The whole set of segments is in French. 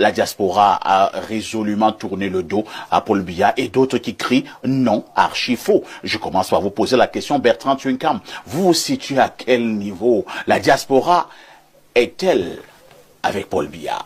La diaspora a résolument tourné le dos à Paul Biya et d'autres qui crient non, archi faux. Je commence par vous poser la question, Bertrand Tuinkam. Vous vous situez à quel niveau? La diaspora est-elle avec Paul Biya?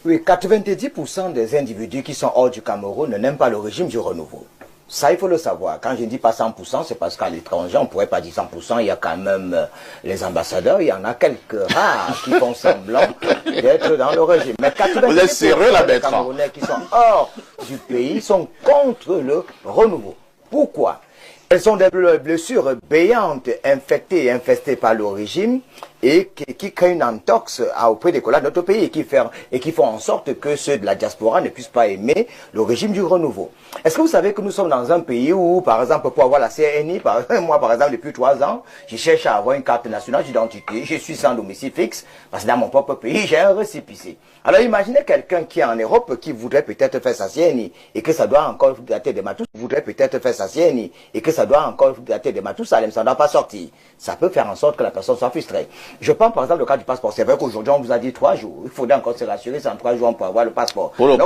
Oui, 90% des individus qui sont hors du Cameroun n'aiment pas le régime du renouveau. Ça, il faut le savoir. Quand je ne dis pas 100%, c'est parce qu'à l'étranger, on ne pourrait pas dire 100%. Il y a quand même les ambassadeurs. Il y en a quelques rares qui font semblant d'être dans le régime. Mais 90% des Camerounais qui sont hors du pays sont contre le renouveau. Pourquoi? Elles sont des blessures béantes, infectées et infestées par le régime et qui créent une entox auprès des collègues de notre pays et qui font en sorte que ceux de la diaspora ne puissent pas aimer le régime du renouveau. Est-ce que vous savez que nous sommes dans un pays où, par exemple, pour avoir la CNI, moi par exemple, depuis 3 ans, je cherche à avoir une carte nationale d'identité, je suis sans domicile fixe, parce que dans mon propre pays, j'ai un récépissé. Alors imaginez quelqu'un qui est en Europe, qui voudrait peut-être faire sa CNI et que ça doit encore dater de Matoussa, voudrait peut-être faire sa CNI et que ça doit encore dater de Matoussa, ça ne doit pas sortir. Ça peut faire en sorte que la personne soit frustrée. Je prends par exemple le cas du passeport. C'est vrai qu'aujourd'hui on vous a dit 3 jours. Il faudrait encore se rassurer, c'est en 3 jours on peut avoir le passeport. Pour le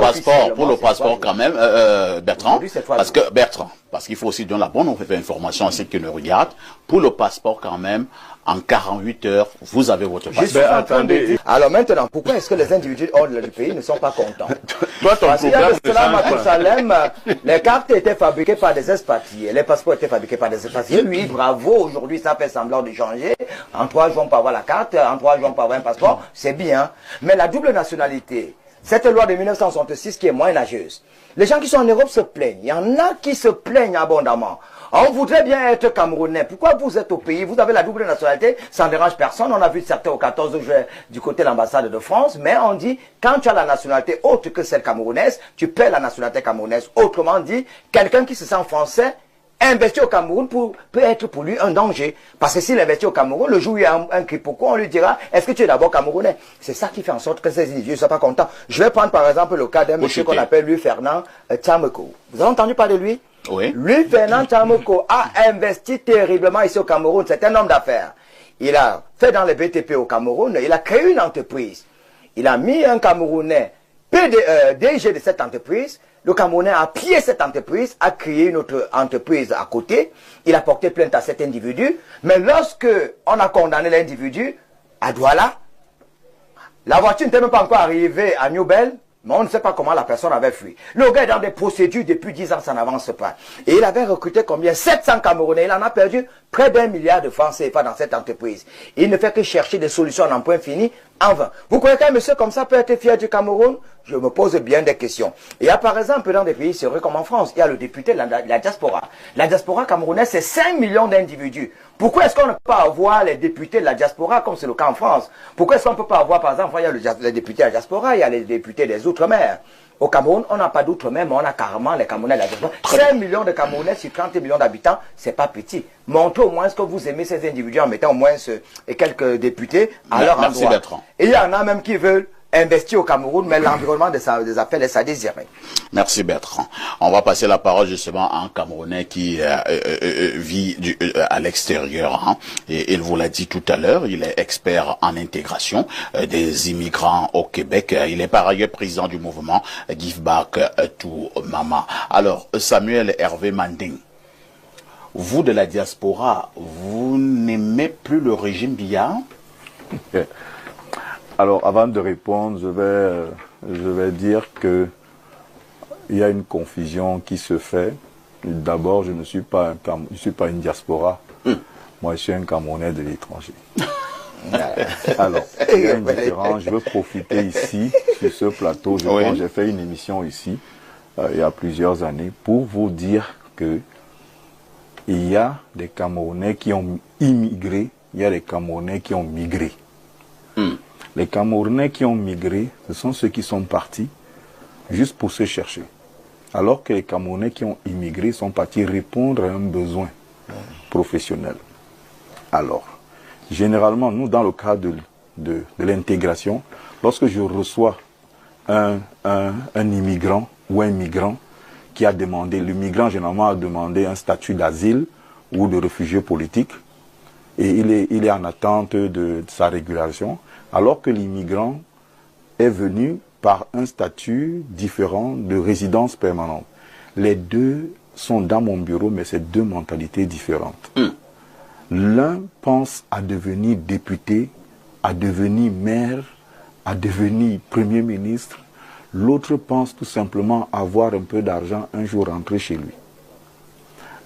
passeport quand même, Bertrand, parce qu'il faut aussi donner la bonne information à ceux qui nous regardent. Pour le passeport quand même, en 48 heures, vous avez votre passeport. Attendez. Alors maintenant, pourquoi est-ce que les individus hors du pays ne sont pas contents? Toi, ton Parce qu'il y a de cela, Matousalem, les cartes étaient fabriquées par des expatriés, les passeports étaient fabriqués par des expatriés. Lui, bravo, aujourd'hui ça fait semblant de changer. En 3 jours on peut avoir la carte, en 3 jours on peut avoir un passeport, c'est bien. Mais la double nationalité, cette loi de 1966 qui est moyenâgeuse, les gens qui sont en Europe se plaignent. Il y en a qui se plaignent abondamment. On voudrait bien être Camerounais. Pourquoi vous êtes au pays? Vous avez la double nationalité, ça ne dérange personne. On a vu certains au 14 juillet du côté de l'ambassade de France, mais on dit, quand tu as la nationalité autre que celle camerounaise, tu perds la nationalité camerounaise. Autrement dit, quelqu'un qui se sent français, investir au Cameroun peut être pour lui un danger. Parce que s'il investit au Cameroun, le jour où il y a un quiproquo, on lui dira, est-ce que tu es d'abord Camerounais? C'est ça qui fait en sorte que ces individus ne soient pas contents. Je vais prendre par exemple le cas d'un monsieur qu'on appelle Louis Fernand Tchameko. Vous avez entendu parler de lui? Oui. Louis Fernand Tchameko a investi terriblement ici au Cameroun. C'est un homme d'affaires. Il a fait dans les BTP au Cameroun, il a créé une entreprise. Il a mis un Camerounais DG de cette entreprise. Le Camerounais a pillé cette entreprise, a créé une autre entreprise à côté. Il a porté plainte à cet individu. Mais lorsque on a condamné l'individu à Douala, la voiture n'était même pas encore arrivée à New Bell, mais on ne sait pas comment la personne avait fui. Le gars est dans des procédures depuis 10 ans, ça n'avance pas. Et il avait recruté combien? 700 Camerounais. Il en a perdu près d'1 milliard de francs CFA dans cette entreprise. Il ne fait que chercher des solutions en point fini en vain. Vous croyez qu'un monsieur comme ça peut être fier du Cameroun? Je me pose bien des questions. Il y a par exemple dans des pays, c'est vrai comme en France, il y a le député de la diaspora. La diaspora camerounaise, c'est 5 millions d'individus. Pourquoi est-ce qu'on ne peut pas avoir les députés de la diaspora comme c'est le cas en France? Pourquoi est-ce qu'on ne peut pas avoir, par exemple, il y a les députés de la diaspora, il y a les députés des Outre-mer. Au Cameroun, on n'a pas d'outre-mer, mais on a carrément les Camerounais de la diaspora. 5 millions de Camerounais sur 30 millions d'habitants, c'est pas petit. Montrez au moins ce que vous aimez ces individus en mettant au moins quelques députés à leur endroit. Et il y en a même qui veulent investir au Cameroun, mais l'environnement des affaires laisse à désirer. Merci Bertrand. On va passer la parole justement à un Camerounais qui vit à l'extérieur. Hein. Et il vous l'a dit tout à l'heure, il est expert en intégration des immigrants au Québec. Il est par ailleurs président du mouvement Give Back to Mama. Alors, Samuel Hervé Manding, vous de la diaspora, vous n'aimez plus le régime Biya? Alors, avant de répondre, je vais dire que il y a une confusion qui se fait. D'abord, je ne suis pas une diaspora. Moi, je suis un Camerounais de l'étranger. Alors, il y a une différence. Je veux profiter ici, sur ce plateau. J'ai fait une émission ici, il y a plusieurs années, pour vous dire que il y a des Camerounais qui ont immigré, il y a des Camerounais qui ont migré. Les Camerounais qui ont migré, ce sont ceux qui sont partis juste pour se chercher. Alors que les Camerounais qui ont immigré sont partis répondre à un besoin professionnel. Alors, généralement, nous, dans le cas de l'intégration, lorsque je reçois un immigrant ou un migrant qui a demandé, le migrant généralement a demandé un statut d'asile ou de réfugié politique, et il est en attente de sa régularisation, alors que l'immigrant est venu par un statut différent de résidence permanente. Les deux sont dans mon bureau, mais c'est deux mentalités différentes. L'un pense à devenir député, à devenir maire, à devenir premier ministre. L'autre pense tout simplement à avoir un peu d'argent, un jour rentrer chez lui.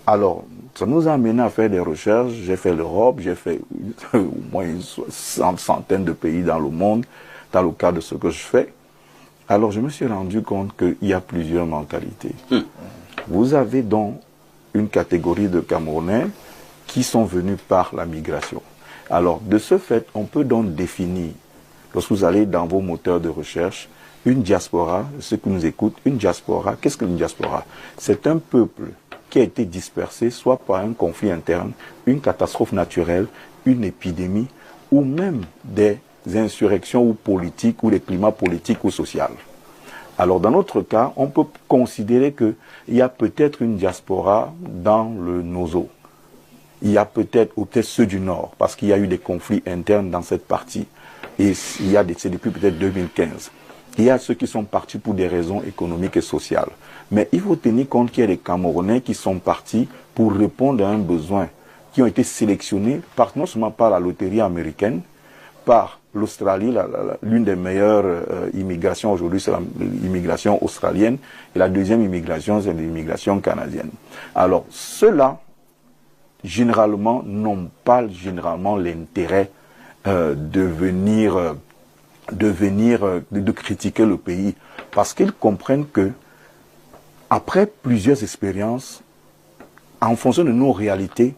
Alors, ça nous a amené à faire des recherches. J'ai fait l'Europe, j'ai fait au moins une centaine de pays dans le monde, dans le cadre de ce que je fais. Alors, je me suis rendu compte qu'il y a plusieurs mentalités. Vous avez donc une catégorie de Camerounais qui sont venus par la migration. Alors, de ce fait, on peut donc définir, lorsque vous allez dans vos moteurs de recherche, une diaspora, ceux qui nous écoutent, une diaspora, qu'est-ce qu'une diaspora? C'est un peuple qui a été dispersé soit par un conflit interne, une catastrophe naturelle, une épidémie, ou même des insurrections ou politiques, ou des climats politiques ou sociaux. Alors dans notre cas, on peut considérer qu'il y a peut-être une diaspora dans le Nozo. Il y a peut-être ceux du Nord, parce qu'il y a eu des conflits internes dans cette partie. Et c'est depuis peut-être 2015. Il y a ceux qui sont partis pour des raisons économiques et sociales. Mais il faut tenir compte qu'il y a des Camerounais qui sont partis pour répondre à un besoin, qui ont été sélectionnés non seulement par la loterie américaine, par l'Australie, l'une des meilleures immigrations aujourd'hui, c'est l'immigration australienne, et la deuxième immigration, c'est l'immigration canadienne. Alors, ceux-là, généralement, n'ont pas l'intérêt de critiquer le pays, parce qu'ils comprennent que, après plusieurs expériences, en fonction de nos réalités,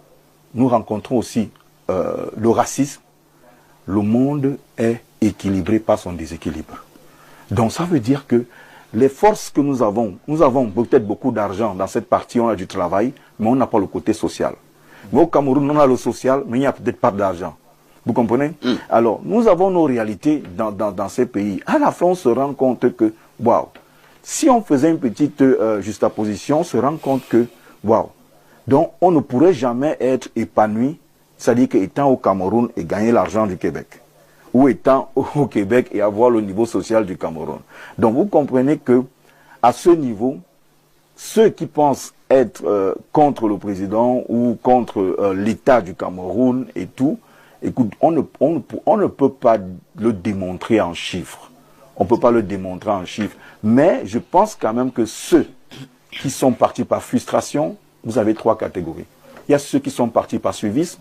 nous rencontrons aussi le racisme. Le monde est équilibré par son déséquilibre. Donc ça veut dire que les forces que nous avons peut-être beaucoup d'argent dans cette partie, on a du travail, mais on n'a pas le côté social. Mais au Cameroun, on a le social, mais il n'y a peut-être pas d'argent. Vous comprenez? Alors, nous avons nos réalités dans ces pays. À la fin, on se rend compte que, waouh, si on faisait une petite juxtaposition, on se rend compte que, waouh, donc on ne pourrait jamais être épanoui, c'est-à-dire qu'étant au Cameroun et gagner l'argent du Québec, ou étant au Québec et avoir le niveau social du Cameroun. Donc vous comprenez que, à ce niveau, ceux qui pensent être contre le président ou contre l'État du Cameroun et tout, écoute, on ne peut pas le démontrer en chiffres. On ne peut pas le démontrer en chiffres. Mais je pense quand même que ceux qui sont partis par frustration, vous avez trois catégories. Il y a ceux qui sont partis par suivisme,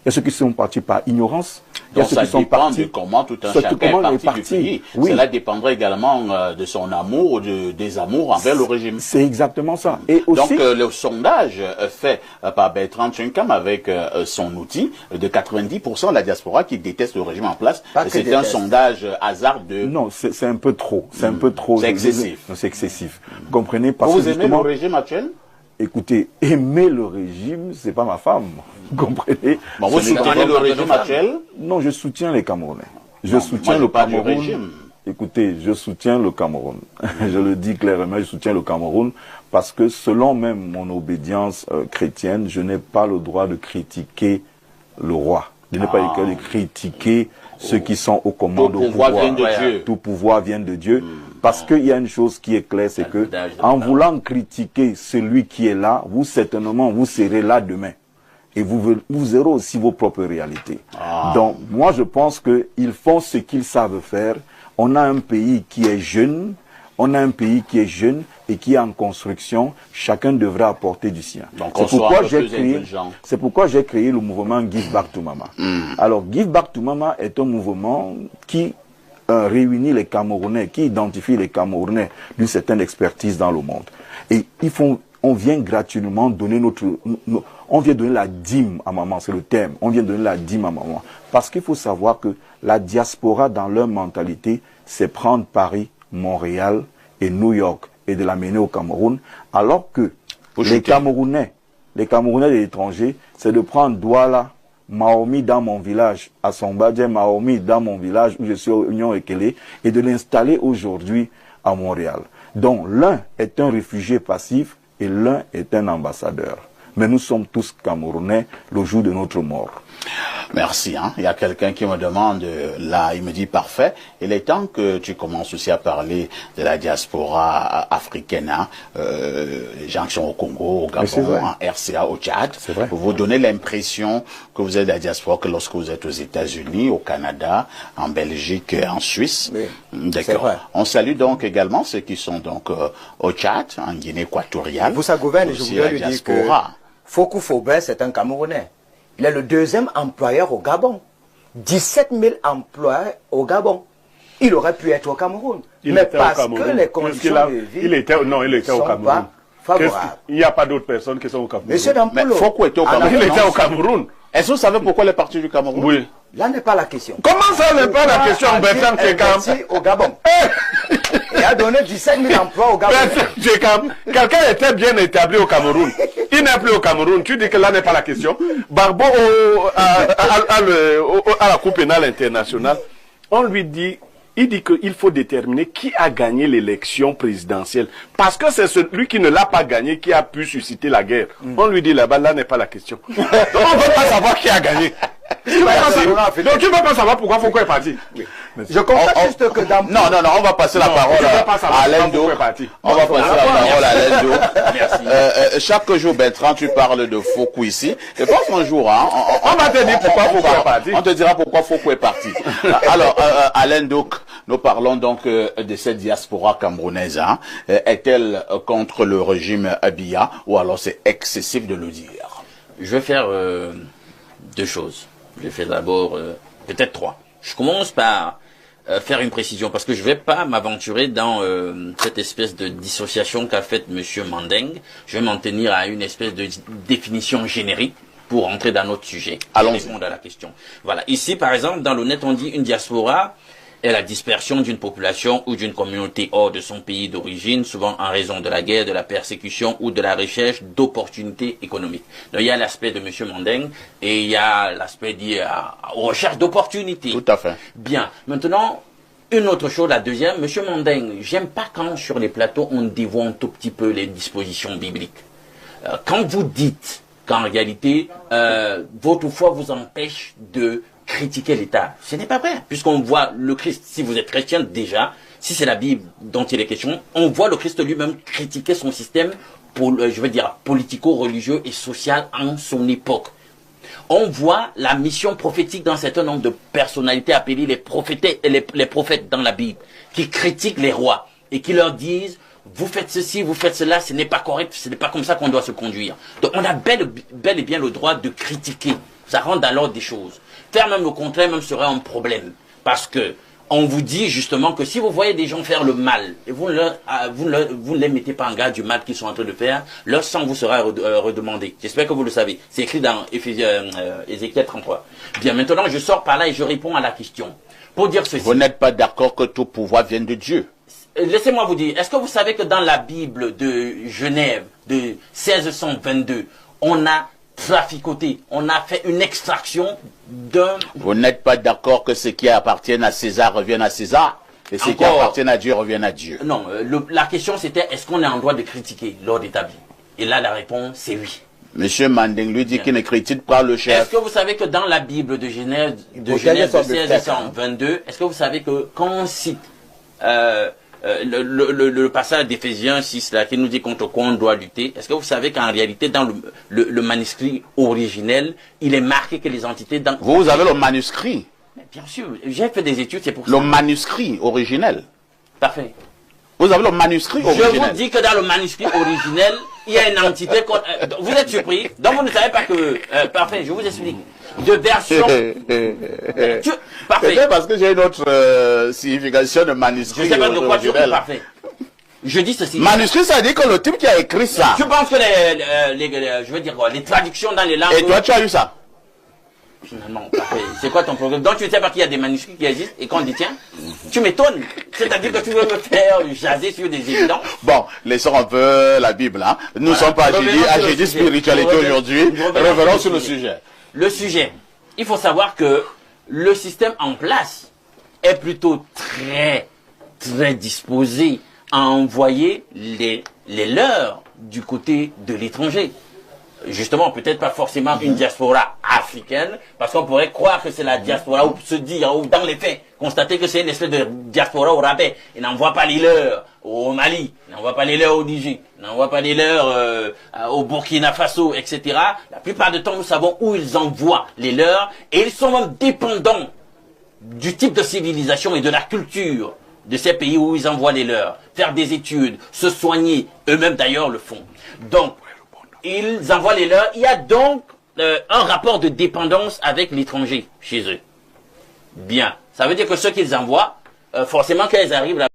il y a ceux qui sont partis par ignorance. Donc ça dépend de comment tout un chacun est parti du pays. Oui. Cela dépendrait également de son amour ou des amours envers le régime. C'est exactement ça. Et aussi, donc le sondage fait par Bertrand Tchenkam avec son outil de 90% de la diaspora qui déteste le régime en place. C'est un sondage hasard de... Non, c'est un peu trop. C'est un peu trop. C'est excessif. C'est excessif. Vous comprenez? Parce vous aimez le régime actuel? Écoutez, aimer le régime, c'est pas ma femme. Vous comprenez? Bon, vous soutenez le régime actuel? Non, je soutiens les Camerounais. Je soutiens le Cameroun. Écoutez, je soutiens le Cameroun. Je le dis clairement, je soutiens le Cameroun parce que selon même mon obédience chrétienne, je n'ai pas le droit de critiquer le roi. Je n'ai pas le droit de critiquer ceux qui sont aux commandes au pouvoir. Vient de Dieu. Tout pouvoir vient de Dieu. Parce qu'il y a une chose qui est claire, c'est que en voulant critiquer celui qui est là, vous certainement vous serez là demain. Et vous aurez aussi vos propres réalités. Donc moi je pense qu'ils font ce qu'ils savent faire. On a un pays qui est jeune, et qui est en construction. Chacun devrait apporter du sien. C'est pourquoi j'ai créé le mouvement Give Back to Mama. Alors Give Back to Mama est un mouvement qui réunit les Camerounais, qui identifie les Camerounais d'une certaine expertise dans le monde. Et on vient gratuitement donner on vient donner la dîme à maman, c'est le thème. On vient donner la dîme à maman. Parce qu'il faut savoir que la diaspora, dans leur mentalité, c'est prendre Paris, Montréal et New York et de l'amener au Cameroun, alors que les Camerounais de l'étranger, c'est de prendre Douala, Mahomi dans mon village, à Sombadje, Mahomi dans mon village où je suis au Union Ekele, et de l'installer aujourd'hui à Montréal. Donc l'un est un réfugié passif et l'un est un ambassadeur. Mais nous sommes tous Camerounais le jour de notre mort. Merci. Hein. Il y a quelqu'un qui me demande, là, il me dit parfait. Il est temps que tu commences aussi à parler de la diaspora africaine. Hein. Les gens qui sont au Congo, au Gabon, en RCA, au Tchad. Pour vous donner l'impression que vous êtes de la diaspora que lorsque vous êtes aux États-Unis, au Canada, en Belgique, en Suisse. Oui, d'accord. On salue donc également ceux qui sont donc au Tchad, en Guinée équatoriale. Vous, ça gouverne, je voudrais lui dire que Fokou Faubert, c'est un Camerounais. Il est le deuxième employeur au Gabon. 17 000 emplois au Gabon. Il aurait pu être au Cameroun. Mais parce que les conditions de vie il était au Cameroun. Il n'y a pas d'autres personnes qui sont au Cameroun. Monsieur Dampolo, Fokou était au Cameroun. Il était au Cameroun. Est-ce que vous savez pourquoi il est parti du Cameroun? Oui. Là n'est pas la question. Comment ça n'est pas la question, Bertrand Tchekam? Au Gabon. Il a donné 17 000 emplois au Gabon. Bertrand Tchekam, quelqu'un était bien établi au Cameroun. Il n'est plus au Cameroun. Tu dis que là n'est pas la question. Barbo, à la Cour pénale internationale, on lui dit, il dit qu'il faut déterminer qui a gagné l'élection présidentielle. Parce que c'est celui qui ne l'a pas gagné qui a pu susciter la guerre. On lui dit là-bas, là n'est pas la question. Donc on ne veut pas savoir qui a gagné. Donc tu ne veux pas savoir pourquoi Foucault est parti. Je comprends juste que dans... Non, on va passer la parole à Lendo. On va passer la parole à Lendo. Merci. Chaque jour, Bertrand, tu parles de Foucault ici. Et pense un jour, hein, on va te dire pourquoi Foucault est parti. On te dira pourquoi Foucault est parti. Alors, à Lendo, nous parlons donc de cette diaspora camerounaise. Hein. Est-elle contre le régime Biya ou alors c'est excessif de le dire? Je vais faire deux choses. Je vais faire d'abord peut-être trois. Je commence par faire une précision parce que je ne vais pas m'aventurer dans cette espèce de dissociation qu'a faite M. Mandeng. Je vais m'en tenir à une espèce de définition générique pour entrer dans notre sujet. Allons répondre à la question. Voilà. Ici, par exemple, dans le net, on dit une diaspora est la dispersion d'une population ou d'une communauté hors de son pays d'origine, souvent en raison de la guerre, de la persécution ou de la recherche d'opportunités économiques. Donc il y a l'aspect de M. Mandeng et il y a l'aspect dit recherche d'opportunités. Tout à fait. Bien. Maintenant, une autre chose, la deuxième, M. Mandeng, j'aime pas quand sur les plateaux on dévoie un tout petit peu les dispositions bibliques. Quand vous dites qu'en réalité, votre foi vous empêche de critiquer l'État. Ce n'est pas vrai, puisqu'on voit le Christ, si vous êtes chrétien déjà, si c'est la Bible dont il est question, on voit le Christ lui-même critiquer son système, je veux dire, politico-religieux et social en son époque. On voit la mission prophétique d'un certain nombre de personnalités appelées les prophètes dans la Bible, qui critiquent les rois et qui leur disent vous faites ceci, vous faites cela, ce n'est pas correct, ce n'est pas comme ça qu'on doit se conduire. Donc on a bel et bien le droit de critiquer. Ça rentre dans l'ordre des choses. Faire même le contraire même serait un problème. Parce que on vous dit justement que si vous voyez des gens faire le mal, et vous ne les mettez pas en garde du mal qu'ils sont en train de faire, leur sang vous sera redemandé. J'espère que vous le savez. C'est écrit dans Ézéchiel 33. Bien, maintenant je sors par là et je réponds à la question. Pour dire ceci. Vous n'êtes pas d'accord que tout pouvoir vienne de Dieu? Laissez-moi vous dire, est-ce que vous savez que dans la Bible de Genève de 1622, on a traficoté, on a fait une extraction d'un... Vous n'êtes pas d'accord que ce qui appartient à César revienne à César et ce qui appartient à Dieu revienne à Dieu? Non, la question c'était est-ce qu'on est en droit de critiquer l'ordre établi? Et là la réponse c'est oui. Monsieur Mandeng lui dit qu'il ne critique pas le chef. Est-ce que vous savez que dans la Bible de Genève de 1622, est-ce que vous savez que quand on cite le passage d'Éphésiens 6 là, qui nous dit contre quoi on doit lutter, est-ce que vous savez qu'en réalité dans le manuscrit originel, il est marqué que les entités... Vous avez le manuscrit? Mais bien sûr, j'ai fait des études, c'est pour ça. Le manuscrit originel? Parfait. Vous avez le manuscrit originel? Je vous dis que dans le manuscrit originel, il y a une entité... vous êtes surpris, donc vous ne savez pas que... parfait, je vous explique. De version... Parfait. Parce que j'ai une autre signification de manuscrit. Je ne sais pas de quoi tu dis, parfait. Je dis ceci. Manuscrit, ça veut dire que le type qui a écrit ça... Je pense que je veux dire quoi, les traductions dans les langues... Et toi, tu as eu ça? Finalement, parfait. C'est quoi ton problème? Donc tu ne sais pas qu'il y a des manuscrits qui existent et qu'on dit tiens, tu m'étonnes. C'est-à-dire que tu veux me faire jaser sur des évidences. Bon, laissons un peu la Bible. Hein. Nous ne sommes pas à jeudi spiritualité aujourd'hui. Revenons sur le sujet. Le sujet. Il faut savoir que le système en place est plutôt très disposé à envoyer les leurs du côté de l'étranger. justement, peut-être pas forcément une diaspora africaine, parce qu'on pourrait croire que c'est la diaspora, ou se dire, ou dans les faits, constater que c'est une espèce de diaspora au rabais. Ils n'envoient pas les leurs au Mali, ils n'envoient pas les leurs au Niger, ils n'envoient pas les leurs au Burkina Faso, etc. La plupart du temps, nous savons où ils envoient les leurs, et ils sont même dépendants du type de civilisation et de la culture de ces pays où ils envoient les leurs, faire des études, se soigner, eux-mêmes d'ailleurs le font. Donc, ils envoient les leurs. Il y a donc un rapport de dépendance avec l'étranger chez eux. Bien. Ça veut dire que ceux qu'ils envoient, forcément, quand ils arrivent là,